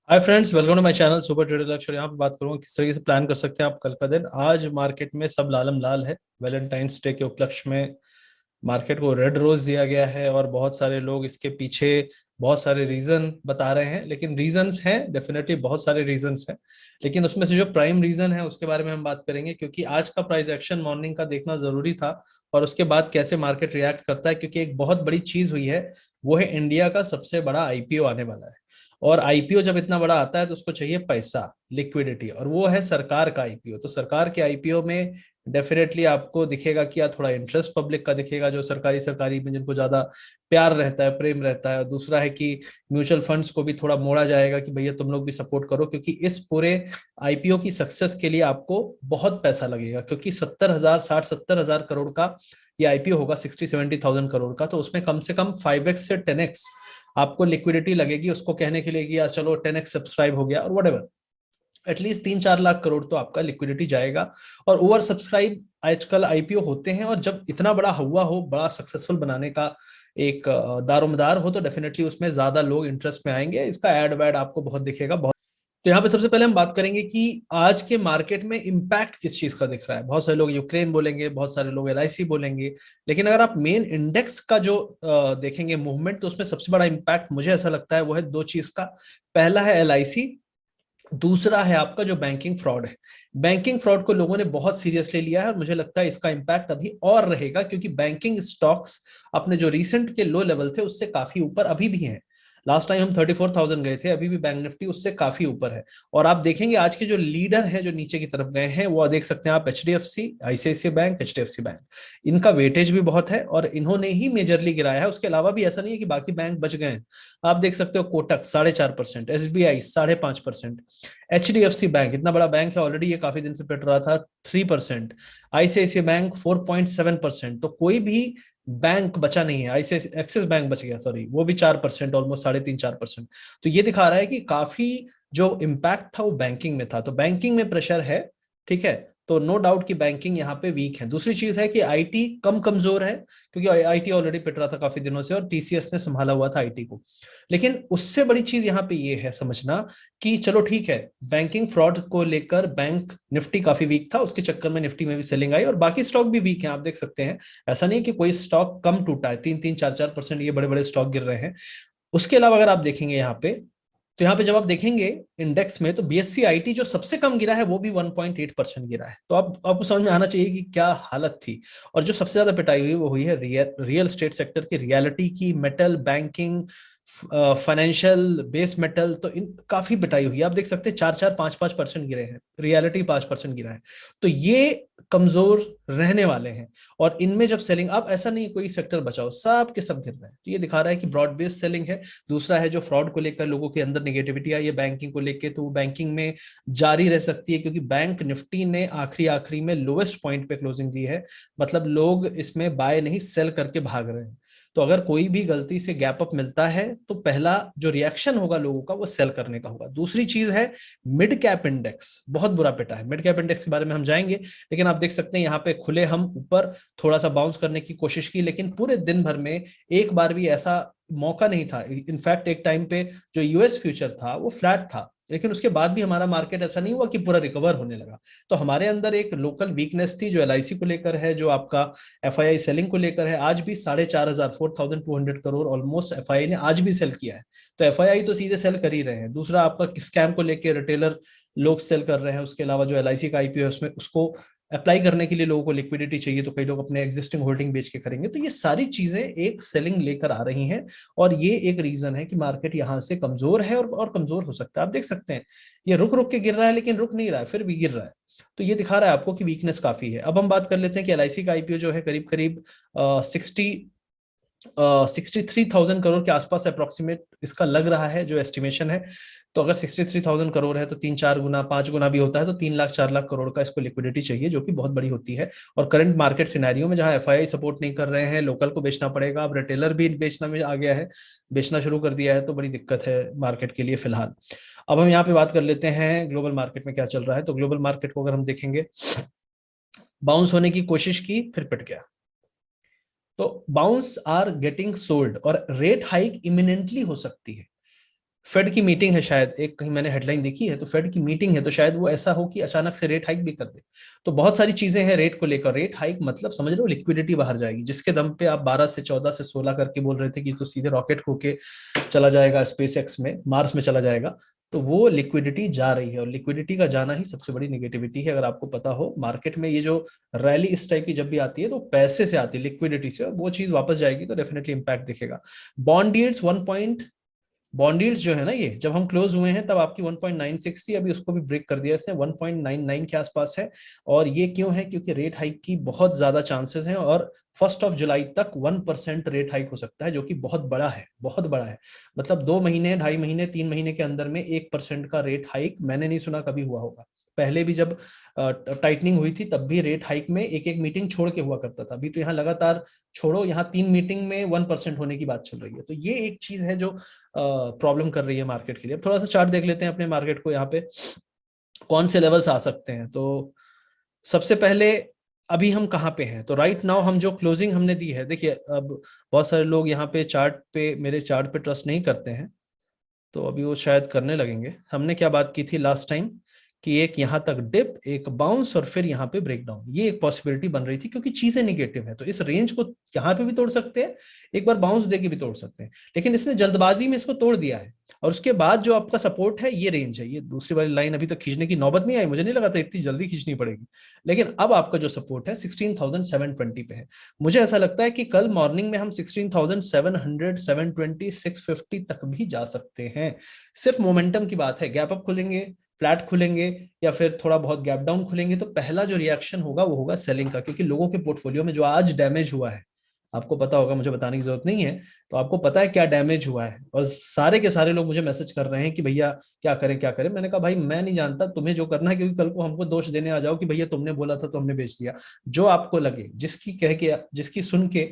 Hi friends, welcome to my channel super trader Lakshya. यहाँ पे बात करूंगा किस तरीके से प्लान कर सकते हैं आप कल का दिन। आज मार्केट में सब लालम लाल है। वैलेंटाइंस डे के उपलक्ष्य में मार्केट को रेड रोज दिया गया है और बहुत सारे लोग इसके पीछे बहुत सारे रीजन बता रहे हैं। लेकिन रीजंस हैं, डेफिनेटली बहुत सारे रीजंस हैं, लेकिन उसमें से जो प्राइम रीजन है उसके बारे में हम बात करेंगे, क्योंकि आज का प्राइस एक्शन मॉर्निंग का देखना जरूरी था और उसके बाद कैसे मार्केट रिएक्ट करता है। क्योंकि एक बहुत बड़ी चीज हुई है, वो है इंडिया का सबसे बड़ा आईपीओ आने वाला है। और आईपीओ जब इतना बड़ा आता है तो उसको चाहिए पैसा, लिक्विडिटी, और वो है सरकार का आईपीओ। तो सरकार के आईपीओ में डेफिनेटली आपको दिखेगा कि या थोड़ा इंटरेस्ट पब्लिक का दिखेगा, जो सरकारी सरकारी में जिनको ज्यादा प्यार रहता है, प्रेम रहता है। दूसरा है कि म्यूचुअल फंड्स को भी थोड़ा मोड़ा जाएगा कि भैया तुम लोग भी सपोर्ट करो, क्योंकि इस पूरे आईपीओ की सक्सेस के लिए आपको बहुत पैसा लगेगा। क्योंकि 70,000 60-70,000 करोड़ का ये आईपीओ होगा, 60-70,000 करोड़ का। तो उसमें कम से कम 5x से 10x आपको लिक्विडिटी लगेगी उसको कहने के लिए कि यार चलो 10x सब्सक्राइब हो गया और वट, एटलीस्ट 3-4 लाख करोड़ तो आपका लिक्विडिटी जाएगा। और ओवर सब्सक्राइब आजकल आईपीओ होते हैं, और जब इतना बड़ा हुआ हो, बड़ा सक्सेसफुल बनाने का एक दारोमदार हो, तो डेफिनेटली उसमें ज्यादा लोग इंटरेस्ट में आएंगे। इसका एड वैड आपको बहुत दिखेगा बहुत। तो यहाँ पे सबसे पहले हम बात करेंगे कि आज के मार्केट में इंपैक्ट किस चीज का दिख रहा है। बहुत सारे लोग यूक्रेन बोलेंगे, बहुत सारे लोग एलआईसी बोलेंगे, लेकिन अगर आप मेन इंडेक्स का जो देखेंगे मूवमेंट, तो उसमें सबसे बड़ा इंपैक्ट मुझे ऐसा लगता है वो है दो चीज का। पहला है एलआईसी, दूसरा है आपका जो बैंकिंग फ्रॉड है। बैंकिंग फ्रॉड को लोगों ने बहुत सीरियसली लिया है और मुझे लगता है इसका इंपैक्ट अभी और रहेगा, क्योंकि बैंकिंग स्टॉक्स अपने जो रिसेंट के लो लेवल थे उससे काफी ऊपर अभी भी हैं। लास्ट टाइम हम 34,000 गए थे, अभी भी बैंक निफ्टी उससे काफी ऊपर है। और आप देखेंगे आज के जो लीडर हैं जो नीचे की तरफ गए हैं, वो देख सकते हैं आप, HDFC, ICICI bank, HDFC bank. इनका वेटेज भी बहुत है और इन्होंने ही मेजरली गिराया है। उसके अलावा भी ऐसा नहीं है कि बाकी बैंक बच गए हैं। आप देख सकते हो कोटक 4.5%, एसबीआई 5.5%, एचडीएफसी बैंक, इतना बड़ा बैंक है ऑलरेडी, ये काफी दिन से पिट रहा था, 3%, आईसीआईसीआई बैंक 4.7%। तो कोई भी बैंक बचा नहीं है। आईसीआईसी एक्सिस बैंक बच गया, सॉरी, वो भी 4%, ऑलमोस्ट 3.5-4%। तो ये दिखा रहा है कि काफी जो इम्पैक्ट था वो बैंकिंग में था। तो बैंकिंग में प्रेशर है, ठीक है। तो नो डाउट कि बैंकिंग यहाँ पे वीक है। दूसरी चीज है कि आईटी कम कमजोर है, क्योंकि आईटी ऑलरेडी पिट रहा था काफी दिनों से और टीसीएस ने संभाला हुआ था आईटी को। लेकिन उससे बड़ी चीज यहाँ पे ये है समझना कि चलो ठीक है, बैंकिंग फ्रॉड को लेकर बैंक निफ्टी काफी वीक था, उसके चक्कर में निफ्टी में भी सेलिंग आई और बाकी स्टॉक भी वीक हैं, आप देख सकते हैं। ऐसा नहीं कि कोई स्टॉक कम टूटा है, 3-3 4-4% ये बड़े बड़े स्टॉक गिर रहे हैं। उसके अलावा अगर आप देखेंगे यहाँ पे, तो यहाँ पे जब आप देखेंगे इंडेक्स में, तो बीएससी आईटी जो सबसे कम गिरा है वो भी 1.8% गिरा है। तो आप आपको समझ में आना चाहिए कि क्या हालत थी। और जो सबसे ज्यादा पिटाई हुई वो हुई है रियल एस्टेट सेक्टर की, रियलिटी की, metal, banking, financial, base metal. तो इन काफी पिटाई हुई है। आप देख सकते हैं 4-4 5-5% गिरे हैं, रियलिटी 5% गिरा है। तो ये कमजोर रहने वाले हैं। और इनमें जब सेलिंग, अब ऐसा नहीं कोई सेक्टर बचाओ, सब के सब गिर रहे हैं, तो ये दिखा रहा है कि ब्रॉड बेस्ड सेलिंग है। दूसरा है जो फ्रॉड को लेकर लोगों के अंदर नेगेटिविटी आई है बैंकिंग को लेकर, तो वो बैंकिंग में जारी रह सकती है, क्योंकि बैंक निफ्टी ने आखिरी आखिरी में लोवेस्ट पॉइंट पे क्लोजिंग दी है। मतलब लोग इसमें बाय नहीं सेल करके भाग रहे हैं। तो अगर कोई भी गलती से गैप अप मिलता है तो पहला जो रिएक्शन होगा लोगों का वो सेल करने का होगा। दूसरी चीज है मिड कैप इंडेक्स बहुत बुरा पिटा है। मिड कैप इंडेक्स के बारे में हम जाएंगे, लेकिन आप देख सकते हैं यहाँ पे खुले हम ऊपर थोड़ा सा बाउंस करने की कोशिश की, लेकिन पूरे दिन भर में एक बार भी ऐसा मौका नहीं था। इनफैक्ट एक टाइम पे जो यूएस फ्यूचर था वो फ्लैट था, लेकिन उसके बाद भी हमारा मार्केट ऐसा नहीं हुआ कि पूरा रिकवर होने लगा। तो हमारे अंदर एक लोकल वीकनेस थी जो एलआईसी को लेकर है, जो आपका एफआईआई सेलिंग को लेकर है। आज भी 4,500 4,200 करोड़ ऑलमोस्ट एफआईआई ने आज भी सेल किया है। तो एफआईआई तो सीधे सेल कर ही रहे हैं। दूसरा आपका स्कैम को लेकर रिटेलर लोग सेल कर रहे हैं। उसके अलावा जो एलआईसी का आईपीओ है उसमें उसको अप्लाई करने के लिए लोगों को लिक्विडिटी चाहिए, तो कई लोग अपने एग्जिस्टिंग होल्डिंग बेच के करेंगे। तो ये सारी चीजें एक सेलिंग लेकर आ रही हैं और ये एक रीजन है कि मार्केट यहां से कमजोर है और कमजोर हो सकता है। आप देख सकते हैं ये रुक रुक के गिर रहा है, लेकिन रुक नहीं रहा है, फिर भी गिर रहा है। तो ये दिखा रहा है आपको कि वीकनेस काफी है। अब हम बात कर लेते हैं कि एलआईसी का आईपीओ जो है करीब करीब 63,000 करोड़ के आसपास अप्रोक्सीमेट इसका लग रहा है जो एस्टिमेशन है। तो अगर 63,000 करोड़ है तो 3-4 गुना 5 गुना भी होता है, तो 3 लाख 4 लाख करोड़ का इसको लिक्विडिटी चाहिए, जो कि बहुत बड़ी होती है। और करंट मार्केट सिनेरियो में जहां एफआईआई सपोर्ट नहीं कर रहे हैं, लोकल को बेचना पड़ेगा। अब रिटेलर भी बेचना में आ गया है, बेचना शुरू कर दिया है, तो बड़ी दिक्कत है मार्केट के लिए फिलहाल। अब हम यहाँ पे बात कर लेते हैं ग्लोबल मार्केट में क्या चल रहा है। तो ग्लोबल मार्केट को अगर हम देखेंगे, बाउंस होने की कोशिश की, फिर पिट गया। तो बाउंस आर गेटिंग सोल्ड और रेट हाइक इमिनेंटली हो सकती है। फेड की मीटिंग है शायद, एक कहीं मैंने हेडलाइन देखी है, तो फेड की मीटिंग है, तो शायद वो ऐसा हो कि अचानक से रेट हाइक भी कर दे। तो बहुत सारी चीजें हैं रेट को लेकर। रेट हाइक मतलब समझ लो लिक्विडिटी बाहर जाएगी, जिसके दम पे आप 12 से 14 से 16 करके बोल रहे थे कि तो सीधे रॉकेट होके चला जाएगा स्पेस एक्स में, मार्स में चला जाएगा। तो वो लिक्विडिटी जा रही है, और लिक्विडिटी का जाना ही सबसे बड़ी निगेटिविटी है। अगर आपको पता हो मार्केट में ये जो रैली इस टाइप की जब भी आती है तो पैसे से आती है, लिक्विडिटी से, और वो चीज वापस जाएगी तो डेफिनेटली इंपैक्ट दिखेगा। बॉन्ड यील्ड्स बॉन्ड यील्ड्स जो है ना, ये जब हम क्लोज हुए हैं तब आपकी 1.96 थी, अभी उसको भी ब्रेक कर दिया इसने, 1.99 के आसपास है। और ये क्यों है? क्योंकि रेट हाइक की बहुत ज्यादा चांसेस हैं, और 1 जुलाई तक 1% रेट हाइक हो सकता है, जो कि बहुत बड़ा है, बहुत बड़ा है। मतलब 2 महीने, 2.5 महीने, 3 महीने के अंदर में 1% का रेट हाइक मैंने नहीं सुना कभी हुआ होगा। पहले भी जब टाइटनिंग हुई थी तब भी रेट हाइक में एक एक मीटिंग छोड़ के हुआ करता था। अभी तो यहाँ लगातार, छोड़ो, यहाँ 3 मीटिंग में 1% होने की बात चल रही है। तो ये एक चीज है जो प्रॉब्लम कर रही है मार्केट के लिए। अब थोड़ा सा चार्ट देख लेते हैं अपने मार्केट को, यहाँ पे कौन से लेवल्स आ सकते हैं। तो सबसे पहले अभी हम कहाँ पे हैं? तो राइट नाउ हम जो क्लोजिंग हमने दी है, देखिए अब बहुत सारे लोग यहाँ पे चार्ट पे, मेरे चार्ट पे ट्रस्ट नहीं करते हैं, तो अभी वो शायद करने लगेंगे। हमने क्या बात की थी लास्ट टाइम, कि एक यहां तक डिप, एक बाउंस, और फिर यहाँ पे ब्रेकडाउन, ये एक पॉसिबिलिटी बन रही थी, क्योंकि चीजें निगेटिव है। तो इस रेंज को यहाँ पे भी तोड़ सकते हैं, एक बार बाउंस देके भी तोड़ सकते हैं, लेकिन इसने जल्दबाजी में इसको तोड़ दिया है। और उसके बाद जो आपका सपोर्ट है, ये रेंज है, ये दूसरी वाली लाइन अभी तक खींचने की नौबत नहीं आई, मुझे नहीं लगा था इतनी जल्दी खींचनी पड़ेगी। लेकिन अब आपका जो सपोर्ट है 16,720 पे है। मुझे ऐसा लगता है कि कल मॉर्निंग में हम 16,700, 720, 650 तक भी जा सकते हैं। सिर्फ मोमेंटम की बात है, गैप अप खुलेंगे, फ्लैट खुलेंगे, या फिर थोड़ा बहुत गैप डाउन खुलेंगे, तो पहला जो रिएक्शन होगा वो होगा सेलिंग का। क्योंकि लोगों के पोर्टफोलियो में जो आज डैमेज हुआ है, आपको पता होगा, मुझे बताने की जरूरत नहीं है, तो आपको पता है क्या डैमेज हुआ है। और सारे के सारे लोग मुझे मैसेज कर रहे हैं कि भैया क्या करें क्या करें। मैंने कहा भाई मैं नहीं जानता, तुम्हें जो करना है, क्योंकि कल को हमको दोष देने आ जाओ कि भैया तुमने बोला था तो हमने बेच दिया। जो आपको लगे, जिसकी कह के, जिसकी सुन के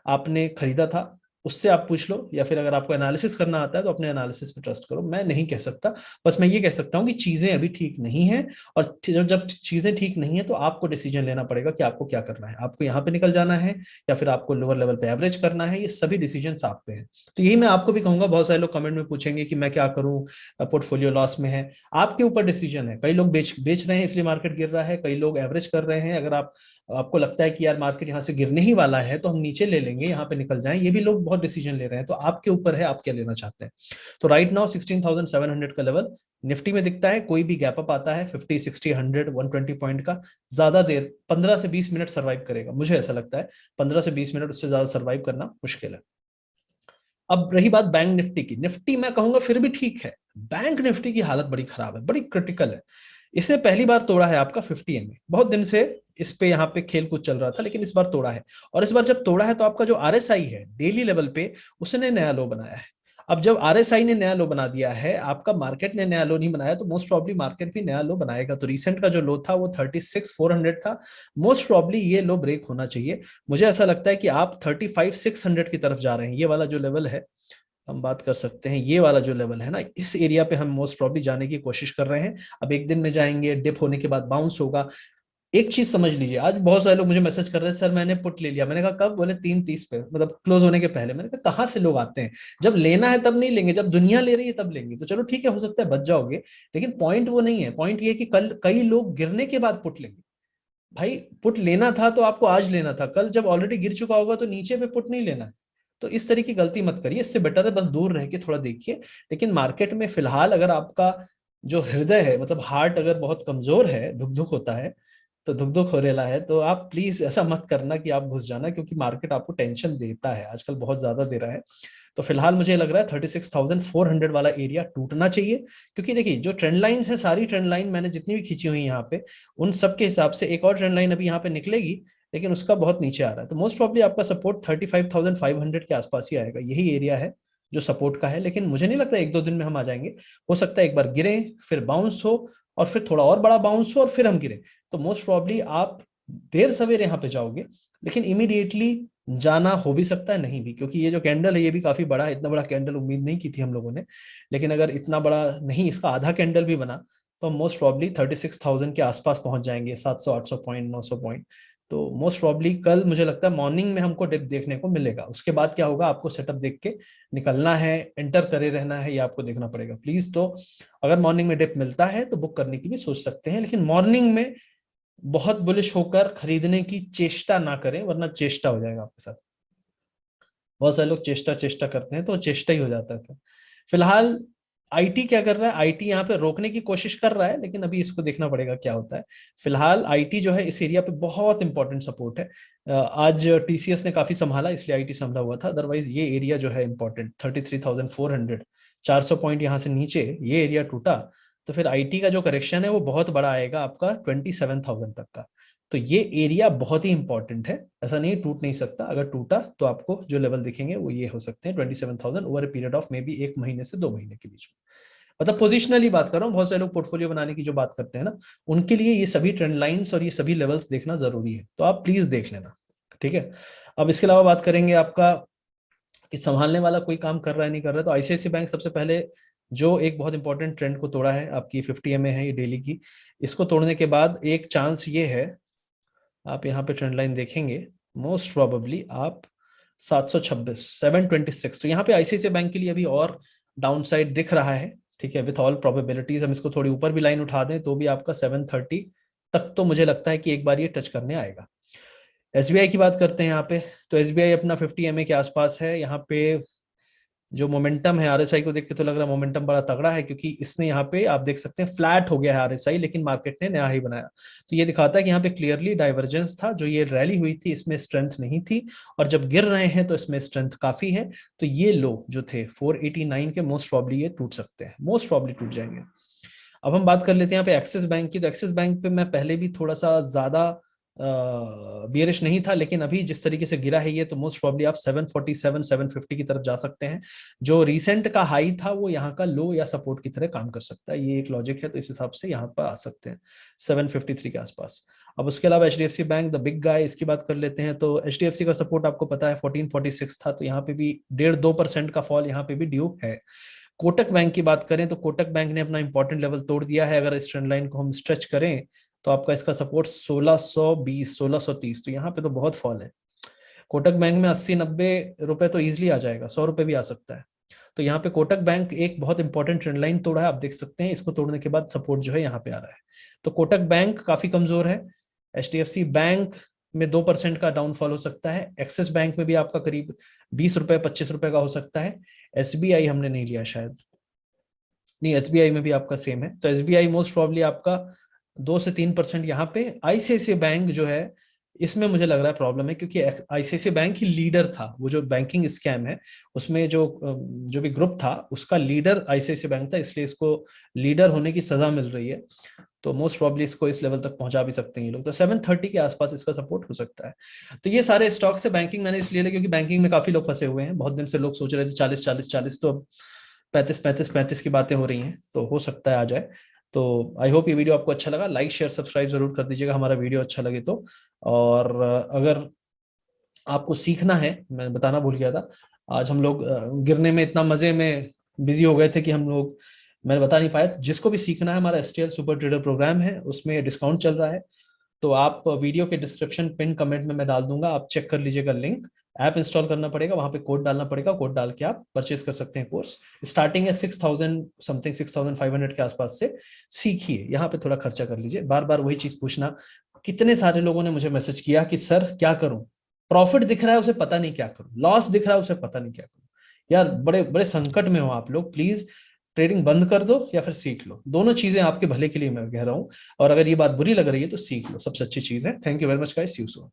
आपने खरीदा था, उससे आप पूछ लो, या फिर अगर आपको एनालिसिस करना आता है तो अपने एनालिसिस पे ट्रस्ट करो। मैं नहीं कह सकता, बस मैं ये कह सकता हूँ कि चीजें अभी ठीक नहीं है। और जब चीजें ठीक नहीं है तो आपको डिसीजन लेना पड़ेगा कि आपको क्या करना है, आपको यहाँ पे निकल जाना है या फिर आपको लोअर लेवल पे एवरेज करना है। ये सभी डिसीजन आप पे हैं। तो यही मैं आपको भी कहूंगा, बहुत सारे लोग कमेंट में पूछेंगे कि मैं क्या करूं, पोर्टफोलियो लॉस में है, आपके ऊपर डिसीजन है। कई लोग बेच बेच रहे हैं इसलिए मार्केट गिर रहा है, कई लोग एवरेज कर रहे हैं। अगर आपको लगता है कि यार मार्केट यहाँ से गिरने ही वाला है तो हम नीचे ले लेंगे, यहाँ पे निकल जाएं, ये भी लोग बहुत डिसीजन ले रहे हैं। तो आपके ऊपर है आप क्या लेना चाहते हैं। तो राइट नाउ 16,700 का लेवल निफ्टी में दिखता है। कोई भी गैप अप आता है 50, 60, 100, 120 पॉइंट का, ज्यादा देर 15 से 20 मिनट सर्वाइव करेगा, मुझे ऐसा लगता है। 15 से 20 मिनट, उससे ज्यादा सर्वाइव करना मुश्किल है। अब रही बात बैंक निफ्टी की, निफ्टी मैं कहूंगा फिर भी ठीक है। बैंक निफ्टी की हालत बड़ी खराब है, बड़ी क्रिटिकल है। इसे पहली बार तोड़ा है आपका 50 में, बहुत दिन से इस पे यहाँ पे खेल कूद चल रहा था, लेकिन इस बार तोड़ा है। और इस बार जब तोड़ा है तो आपका जो आरएसआई है डेली लेवल पे, उसने नया लो बनाया है। अब जब आरएसआई ने नया लो बना दिया है, आपका मार्केट ने नया लो नहीं बनाया, तो मोस्ट प्रॉब्ली मार्केट भी नया लो बनाएगा। तो रिसेंट का जो लो था वो 36,400 था, मोस्ट प्रॉब्ली ये लो ब्रेक होना चाहिए। मुझे ऐसा लगता है कि आप 35,600 की तरफ जा रहे हैं। ये वाला जो लेवल है, हम बात कर सकते हैं, ये वाला जो लेवल है ना, इस एरिया पे हम मोस्ट प्रॉब्ली जाने की कोशिश कर रहे हैं। अब एक दिन में जाएंगे, डिप होने के बाद बाउंस होगा। एक चीज समझ लीजिए, आज बहुत सारे लोग मुझे मैसेज कर रहे हैं, सर मैंने पुट ले लिया। मैंने कहा कब? बोले 3:30 पे, मतलब क्लोज होने के पहले। मैंने कहा कहाँ से लोग आते हैं? जब लेना है तब नहीं लेंगे, जब दुनिया ले रही है तब लेंगे। तो चलो ठीक है, हो सकता है बच जाओगे, लेकिन पॉइंट वो नहीं है। पॉइंट ये है कि कल कई लोग गिरने के बाद पुट लेंगे। भाई पुट लेना था तो आपको आज लेना था, कल जब ऑलरेडी गिर चुका होगा तो नीचे पे पुट नहीं लेना है। तो इस तरह की गलती मत करिए, इससे बेटर है बस दूर रह के थोड़ा देखिए। लेकिन मार्केट में फिलहाल अगर आपका जो हृदय है, मतलब हार्ट अगर बहुत कमजोर है, धुक धुक होता है, तो धुक धुक हो रहा है, तो आप प्लीज ऐसा मत करना कि आप घुस जाना, क्योंकि मार्केट आपको टेंशन देता है, आजकल बहुत ज्यादा दे रहा है। तो फिलहाल मुझे लग रहा है 36,400 वाला एरिया टूटना चाहिए। क्योंकि देखिए जो ट्रेंड लाइंस है, सारी ट्रेंड लाइन मैंने जितनी भी खींची हुई यहाँ पे, उन सब के हिसाब से एक और ट्रेंड लाइन अभी यहाँ पे निकलेगी, लेकिन उसका बहुत नीचे आ रहा है। तो मोस्ट प्रॉब्ली आपका सपोर्ट 35,500 के आसपास ही आएगा, यही एरिया है जो सपोर्ट का है। लेकिन मुझे नहीं लगता 1-2 दिन में हम आ जाएंगे। हो सकता है एक बार गिरे, फिर बाउंस हो, और फिर थोड़ा और बड़ा बाउंस हो, और फिर हम गिरे। तो मोस्ट प्रॉब्ली आप देर सवेर यहाँ पे जाओगे, लेकिन इमीडिएटली जाना हो भी सकता है, नहीं भी, क्योंकि ये जो कैंडल है ये भी काफी बड़ा है। इतना बड़ा कैंडल उम्मीद नहीं की थी हम लोगों ने, लेकिन अगर इतना बड़ा नहीं, इसका आधा कैंडल भी बना, तो मोस्ट प्रॉब्ली 36,000 के आसपास पहुंच जाएंगे, 700, 800 पॉइंट, 900 पॉइंट। तो मोस्ट प्रॉब्ली कल मुझे लगता है मॉर्निंग में हमको डिप देखने को मिलेगा। उसके बाद क्या होगा, आपको सेटअप देख के निकलना है, एंटर करे रहना है, ये आपको देखना पड़ेगा प्लीज। तो अगर मॉर्निंग में डिप मिलता है तो बुक करने की भी सोच सकते हैं, लेकिन मॉर्निंग में बहुत बुलिश होकर खरीदने की चेष्टा ना करें, वरना चेष्टा हो जाएगा आपके साथ। बहुत सारे लोग चेष्टा चेष्टा करते हैं तो चेष्टा ही हो जाता है। फिलहाल आईटी क्या कर रहा है, आईटी यहाँ पे रोकने की कोशिश कर रहा है, लेकिन अभी इसको देखना पड़ेगा क्या होता है। फिलहाल आईटी जो है इस एरिया पे बहुत इंपॉर्टेंट सपोर्ट है। आज टीसीएस ने काफी संभाला इसलिए आईटी संभला हुआ था, अदरवाइज ये एरिया जो है इंपॉर्टेंट 33,400, 400 पॉइंट यहाँ से नीचे ये एरिया टूटा तो फिर आईटी का जो करेक्शन है वो बहुत बड़ा आएगा आपका 27,000 तक का। तो ये एरिया बहुत ही इंपॉर्टेंट है, ऐसा नहीं टूट नहीं सकता। अगर टूटा तो आपको जो लेवल दिखेंगे वो ये हो सकते हैं 27,000 over a period of may be 1 महीने से 2 महीने के बीच में। मतलब पोजिशनली बात कर रहा हूँ, बहुत सारे लोग पोर्टफोलियो बनाने की जो बात करते हैं ना, उनके लिए ये सभी ट्रेंड लाइंस और ये सभी लेवल्स देखना जरूरी है, तो आप प्लीज देख लेना। ठीक है, अब इसके अलावा बात करेंगे आपका कि संभालने वाला कोई काम कर रहा है नहीं कर रहा है। तो आईसीआईसी बैंक सबसे पहले जो एक बहुत इंपॉर्टेंट ट्रेंड को तोड़ा है, आपकी 50 MA है ये डेली की, इसको तोड़ने के बाद एक चांस ये है, आप यहाँ पे ट्रेंड लाइन देखेंगे मोस्ट प्रोबेबली आप 726 726, तो यहाँ पे आईसीआईसीआई बैंक के लिए अभी और डाउन साइड दिख रहा है। ठीक है, विथ ऑल प्रोबेबिलिटीज हम इसको थोड़ी ऊपर भी लाइन उठा दें तो भी आपका 730 तक तो मुझे लगता है कि एक बार ये टच करने आएगा। एसबीआई की बात करते हैं यहाँ पे, तो एसबीआई अपना 50 MA के आसपास है। यहाँ पे जो मोमेंटम है आरएसआई को देख के तो लग रहा है मोमेंटम बड़ा तगड़ा है, क्योंकि इसने यहाँ पे आप देख सकते हैं फ्लैट हो गया है आरएसआई, लेकिन मार्केट ने नया ही बनाया। तो ये दिखाता है कि यहाँ पे क्लियरली डाइवर्जेंस था, जो ये रैली हुई थी इसमें स्ट्रेंथ नहीं थी, और जब गिर रहे हैं तो इसमें स्ट्रेंथ काफी है। तो ये लो जो थे 489 के, मोस्ट प्रॉब्ली ये टूट सकते हैं, मोस्ट प्रॉब्ली टूट जाएंगे। अब हम बात कर लेते हैं यहाँ पे एक्सिस बैंक की। तो एक्सिस बैंक पे मैं पहले भी थोड़ा सा ज्यादा बियरिश नहीं था, लेकिन अभी जिस तरीके से गिरा है ये, तो मोस्ट प्रॉब्ली आप 747 750 की तरफ जा सकते हैं। जो रिसेंट का हाई था वो यहाँ का लो या सपोर्ट की तरह काम कर सकता है, ये एक लॉजिक है, तो इस हिसाब से यहाँ पर आ सकते हैं 753 के आसपास। अब उसके अलावा HDFC bank the big guy, इसकी बात कर लेते हैं। तो एचडीएफसी का सपोर्ट आपको पता है 1446 था, तो यहाँ पे भी 1.5-2% का फॉल यहाँ पे भी ड्यू है। कोटक बैंक की बात करें तो कोटक बैंक ने अपना इंपॉर्टेंट लेवल तोड़ दिया है। अगर इस ट्रेंड लाइन को हम स्ट्रेच करें तो आपका इसका सपोर्ट 1620 1630, तो यहाँ पे तो बहुत फॉल है। कोटक बैंक में 80-90 रुपए तो इजिली आ जाएगा, 100 रुपए भी आ सकता है। तो यहाँ पे कोटक बैंक एक बहुत इंपॉर्टेंट ट्रेंड लाइन तोड़ा है, आप देख सकते हैं। इसको तोड़ने के बाद सपोर्ट जो है यहाँ पे आ रहा है। तो कोटक बैंक काफी कमजोर है। एचडीएफसी बैंक में 2% का डाउनफॉल हो सकता है। एक्सिस बैंक में भी आपका करीब 20 रुपए 25 रुपए का हो सकता है। एसबीआई हमने नहीं लिया शायद, नहीं एसबीआई में भी आपका सेम है। तो एसबीआई मोस्ट प्रॉब्ली आपका 2 से 3% यहाँ पे। आईसीआईसीआई बैंक जो है इसमें मुझे लग रहा है प्रॉब्लम है, क्योंकि आईसीआईसीआई बैंक ही लीडर था। वो जो बैंकिंग स्कैम है उसमें जो भी ग्रुप था उसका लीडर आईसीआईसीआई बैंक था, इसलिए इसको लीडर होने की सजा मिल रही है। तो मोस्ट प्रॉब्ली इसको इस लेवल तक पहुंचा भी सकते हैं ये लोग। तो 730 के आसपास इसका सपोर्ट हो सकता है। तो ये सारे स्टॉक से बैंकिंग मैंने इसलिए लिया क्योंकि बैंकिंग में काफी लोग फंसे हुए हैं। बहुत दिन से लोग सोच रहे थे 40 40 40, तो अब 35 35 35 की बातें हो रही हैं, तो हो सकता है आ जाए। तो आई होप ये वीडियो आपको अच्छा लगा। लाइक शेयर सब्सक्राइब जरूर कर दीजिएगा हमारा वीडियो अच्छा लगे तो। और अगर आपको सीखना है, मैं बताना भूल गया था, आज हम लोग गिरने में इतना मजे में बिजी हो गए थे कि हम लोग, मैंने बता नहीं पाया। जिसको भी सीखना है हमारा एसटीएल सुपर ट्रेडर प्रोग्राम है, उसमें डिस्काउंट चल रहा है। तो आप वीडियो के डिस्क्रिप्शन पिन कमेंट में मैं डाल दूंगा, आप चेक कर लीजिएगा लिंक। ऐप इंस्टॉल करना पड़ेगा, वहां पे कोड डालना पड़ेगा, कोड डाल के आप परचेज कर सकते हैं कोर्स। स्टार्टिंग है 6000 समथिंग 6500 के आसपास से। सीखिए, यहाँ पे थोड़ा खर्चा कर लीजिए। बार बार वही चीज पूछना, कितने सारे लोगों ने मुझे मैसेज किया कि सर क्या करूं, प्रॉफिट दिख रहा है उसे पता नहीं क्या करूं, लॉस दिख रहा है उसे पता नहीं क्या करूं। यार बड़े बड़े संकट में हो आप लोग, प्लीज ट्रेडिंग बंद कर दो या फिर सीख लो, दोनों चीजें आपके भले के लिए मैं कह रहा हूं। और अगर ये बात बुरी लग रही है तो सीख लो, सबसे अच्छी चीज है। Thank you very much guys, see you soon.